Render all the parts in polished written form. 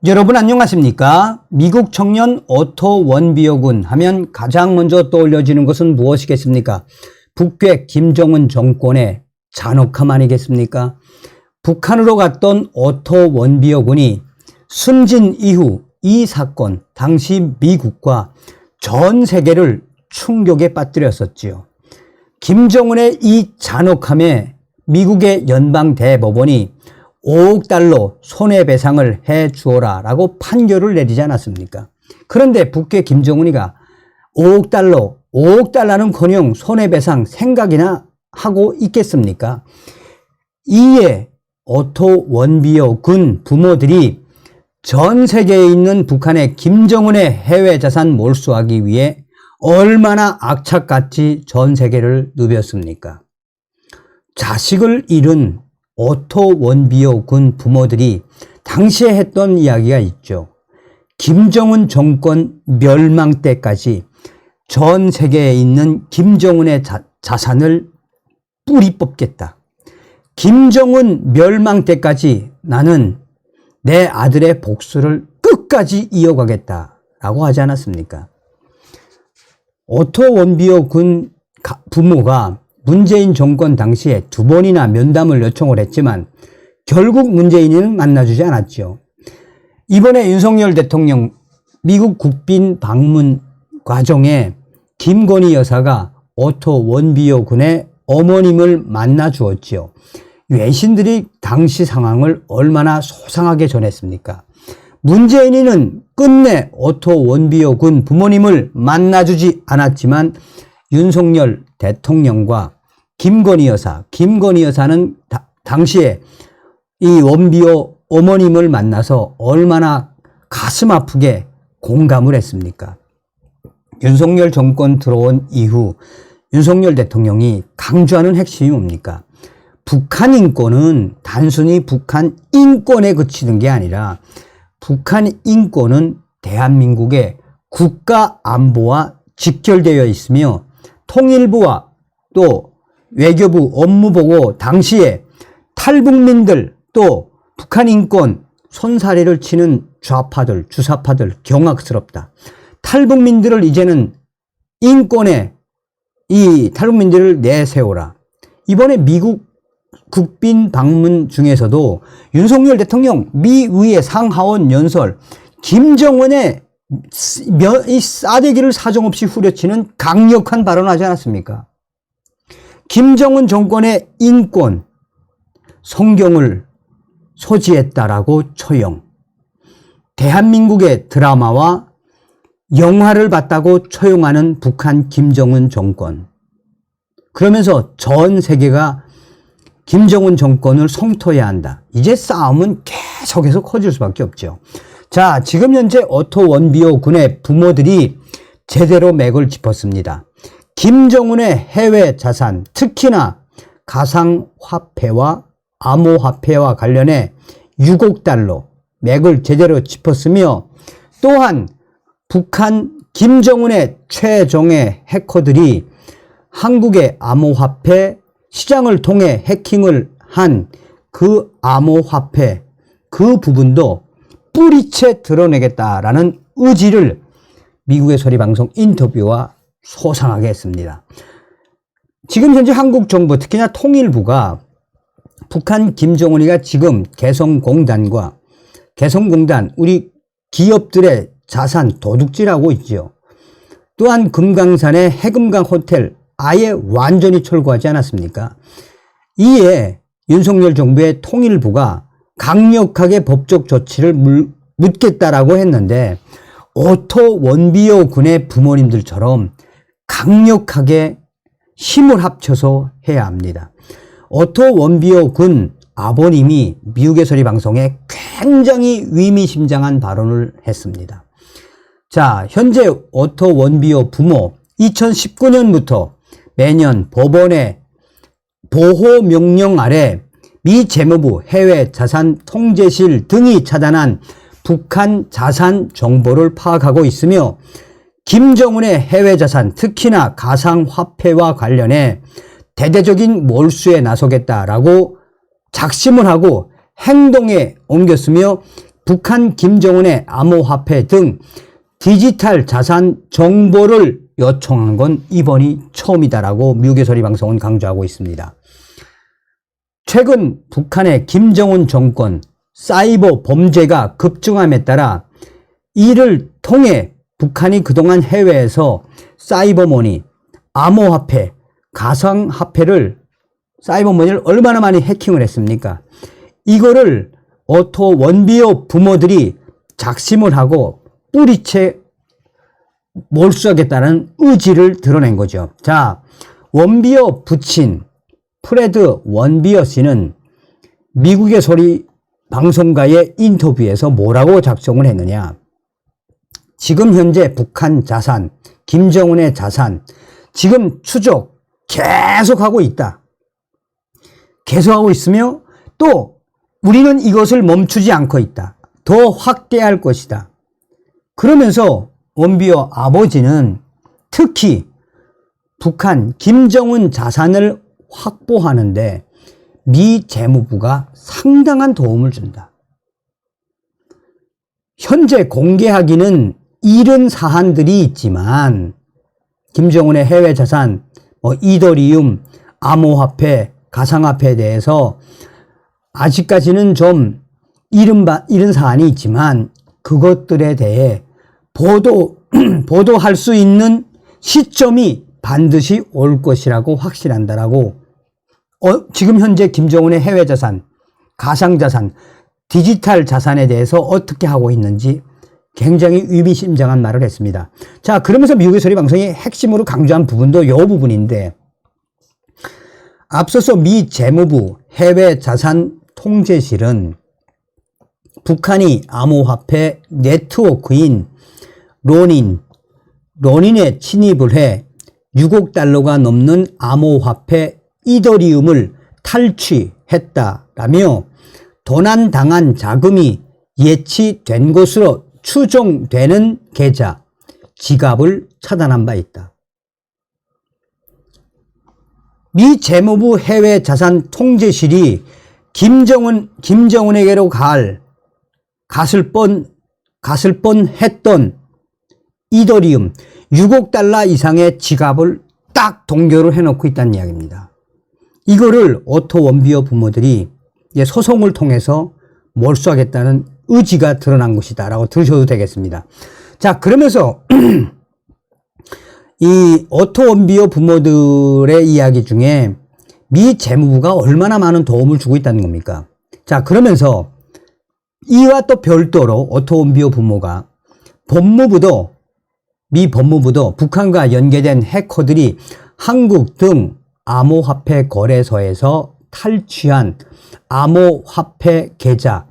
여러분 안녕하십니까? 미국 청년 오토 원비어군 하면 가장 먼저 떠올려지는 것은 무엇이겠습니까? 북괴 김정은 정권의 잔혹함 아니겠습니까? 북한으로 갔던 오토 원비어군이 숨진 이후 이 사건 당시 미국과 전 세계를 충격에 빠뜨렸었지요. 김정은의 이 잔혹함에 미국의 연방대법원이 5억 달러 손해배상을 해 주어라 라고 판결을 내리지 않았습니까? 그런데 북괴 김정은이가 5억 달러는커녕 손해배상 생각이나 하고 있겠습니까? 이에 오토 원비어 군 부모들이 전 세계에 있는 북한의 김정은의 해외 자산 몰수하기 위해 얼마나 악착같이 전 세계를 누볐습니까? 자식을 잃은 오토 원비어 군 부모들이 당시에 했던 이야기가 있죠. 김정은 정권 멸망 때까지 전 세계에 있는 김정은의 자산을 뿌리 뽑겠다. 김정은 멸망 때까지 나는 내 아들의 복수를 끝까지 이어가겠다라고 하지 않았습니까? 오토 원비어 군 부모가 문재인 정권 당시에 2번이나 면담을 요청을 했지만 결국 문재인은 만나주지 않았죠. 이번에 윤석열 대통령 미국 국빈 방문 과정에 김건희 여사가 오토 원비어 군의 어머님을 만나 주었지요. 외신들이 당시 상황을 얼마나 소상하게 전했습니까? 문재인은 끝내 오토 원비어 군 부모님을 만나주지 않았지만 윤석열 대통령과 김건희 여사는 당시에 이 원비어 어머님을 만나서 얼마나 가슴 아프게 공감을 했습니까? 윤석열 정권 들어온 이후 윤석열 대통령이 강조하는 핵심이 뭡니까? 북한 인권은 단순히 북한 인권에 그치는 게 아니라 북한 인권은 대한민국의 국가 안보와 직결되어 있으며 통일부와 또 외교부 업무보고 당시에 탈북민들 또 북한 인권 손사래를 치는 좌파들, 주사파들 경악스럽다. 탈북민들을 이제는 인권에 이 탈북민들을 내세워라. 이번에 미국 국빈 방문 중에서도 윤석열 대통령 미위의 상하원 연설 김정은의 이 싸대기를 사정없이 후려치는 강력한 발언을 하지 않았습니까? 김정은 정권의 인권, 성경을 소지했다라고 처형, 대한민국의 드라마와 영화를 봤다고 처형하는 북한 김정은 정권. 그러면서 전 세계가 김정은 정권을 성토해야 한다. 이제 싸움은 계속해서 커질 수밖에 없죠. 자, 지금 현재 오토 원비어 군의 부모들이 제대로 맥을 짚었습니다. 김정은의 해외 자산, 특히나 가상화폐와 암호화폐와 관련해 6억 달러 맥을 제대로 짚었으며 또한 북한 김정은의 최정예 해커들이 한국의 암호화폐 시장을 통해 해킹을 한 그 암호화폐 그 부분도 뿌리채 드러내겠다라는 의지를 미국의 소리방송 인터뷰와 소상하게 했습니다. 지금 현재 한국 정부 특히나 통일부가 북한 김정은이가 지금 개성공단 우리 기업들의 자산 도둑질하고 있죠. 또한 금강산의 해금강 호텔 아예 완전히 철거하지 않았습니까? 이에 윤석열 정부의 통일부가 강력하게 법적 조치를 묻겠다라고 했는데 오토 원비어 군의 부모님들처럼 강력하게 힘을 합쳐서 해야 합니다. 오토 원비어 군 아버님이 미국의 소리 방송에 굉장히 의미심장한 발언을 했습니다. 자, 현재 오토 원비어 부모 2019년부터 매년 법원의 보호 명령 아래 미 재무부 해외 자산 통제실 등이 차단한 북한 자산 정보를 파악하고 있으며 김정은의 해외 자산 특히나 가상화폐와 관련해 대대적인 몰수에 나서겠다라고 작심을 하고 행동에 옮겼으며 북한 김정은의 암호화폐 등 디지털 자산 정보를 요청한 건 이번이 처음이다라고 미국의 소리방송은 강조하고 있습니다. 최근 북한의 김정은 정권 사이버 범죄가 급증함에 따라 이를 통해 북한이 그동안 해외에서 사이버머니, 암호화폐, 가상화폐를 사이버머니를 얼마나 많이 해킹을 했습니까? 이거를 오토 원비어 부모들이 작심을 하고 뿌리채 몰수하겠다는 의지를 드러낸 거죠. 자, 원비어 부친 프레드 원비어 씨는 미국의 소리 방송가의 인터뷰에서 뭐라고 작성을 했느냐. 지금 현재 북한 자산, 김정은의 자산, 지금 추적 계속하고 있다. 계속하고 있으며 또 우리는 이것을 멈추지 않고 있다. 더 확대할 것이다. 그러면서 원비어 아버지는 특히 북한 김정은 자산을 확보하는데 미 재무부가 상당한 도움을 준다. 현재 공개하기는 이른 사안들이 있지만 김정은의 해외 자산, 이더리움, 암호화폐, 가상화폐에 대해서 아직까지는 좀 이른 사안이 있지만 그것들에 대해 보도할 수 있는 시점이 반드시 올 것이라고 확신한다라고 지금 현재 김정은의 해외 자산, 가상 자산, 디지털 자산에 대해서 어떻게 하고 있는지 굉장히 의미심장한 말을 했습니다. 자, 그러면서 미국의 소리 방송이 핵심으로 강조한 부분도 이 부분인데 앞서서 미 재무부 해외 자산 통제실은 북한이 암호화폐 네트워크인 로닌에 침입을 해 6억 달러가 넘는 암호화폐 이더리움을 탈취했다라며 도난당한 자금이 예치된 것으로 추정되는 계좌, 지갑을 차단한 바 있다. 미 재무부 해외 자산 통제실이 김정은에게로 갔을 뻔했던 이더리움 6억 달러 이상의 지갑을 딱 동결을 해놓고 있다는 이야기입니다. 이거를 오토 원비어 부모들이 소송을 통해서 몰수하겠다는 의지가 드러난 것이다 라고 들으셔도 되겠습니다. 자, 그러면서 이 오토 원비어 부모들의 이야기 중에 미 재무부가 얼마나 많은 도움을 주고 있다는 겁니까? 자, 그러면서 이와 또 별도로 오토 원비어 부모가 미 법무부도 북한과 연계된 해커들이 한국 등 암호화폐 거래소에서 탈취한 암호화폐 계좌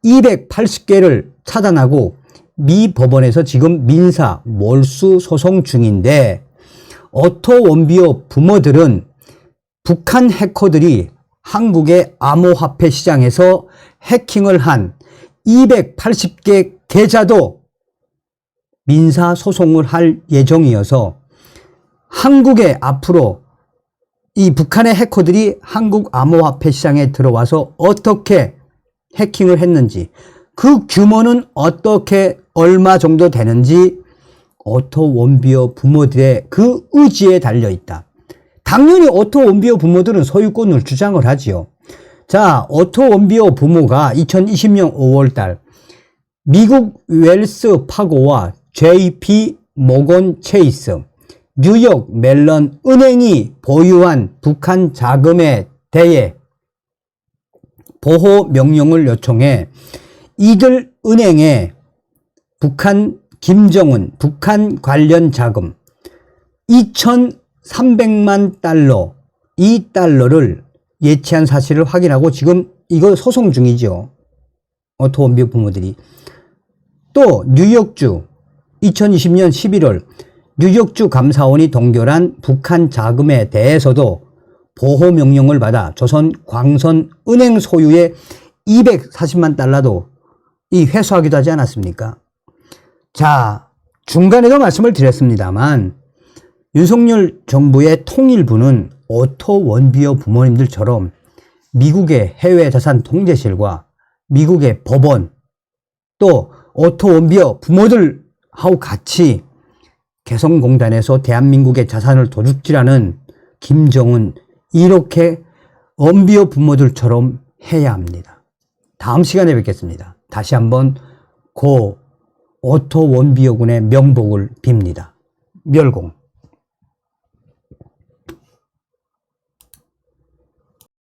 280개를 차단하고 미 법원에서 지금 민사 몰수 소송 중인데 오토 원비어 부모들은 북한 해커들이 한국의 암호화폐 시장에서 해킹을 한 280개 계좌도 민사 소송을 할 예정이어서 한국에 앞으로 이 북한의 해커들이 한국 암호화폐 시장에 들어와서 어떻게 해킹을 했는지 그 규모는 어떻게 얼마 정도 되는지 오토 원비어 부모들의 그 의지에 달려있다. 당연히 오토 원비어 부모들은 소유권을 주장을 하지요. 자, 오토 원비어 부모가 2020년 5월달 미국 웰스 파고와 JP 모건 체이스, 뉴욕 멜런 은행이 보유한 북한 자금에 대해 보호 명령을 요청해 이들 은행에 북한 김정은 북한 관련 자금 2,300만 달러, 이 달러를 예치한 사실을 확인하고 지금 이거 소송 중이죠. 오토 원비어 부모들이. 또 뉴욕주 2020년 11월 뉴욕주 감사원이 동결한 북한 자금에 대해서도 보호명령을 받아 조선 광선은행 소유의 240만 달러도 회수하기도 하지 않았습니까? 자, 중간에도 말씀을 드렸습니다만 윤석열 정부의 통일부는 오토 원비어 부모님들처럼 미국의 해외 자산 통제실과 미국의 법원, 또 오토 원비어 부모들하고 같이 개성공단에서 대한민국의 자산을 도둑질하는 김정은, 이렇게 원비어 부모들처럼 해야 합니다. 다음 시간에 뵙겠습니다. 다시 한번 고 오토 원비어군의 명복을 빕니다. 멸공.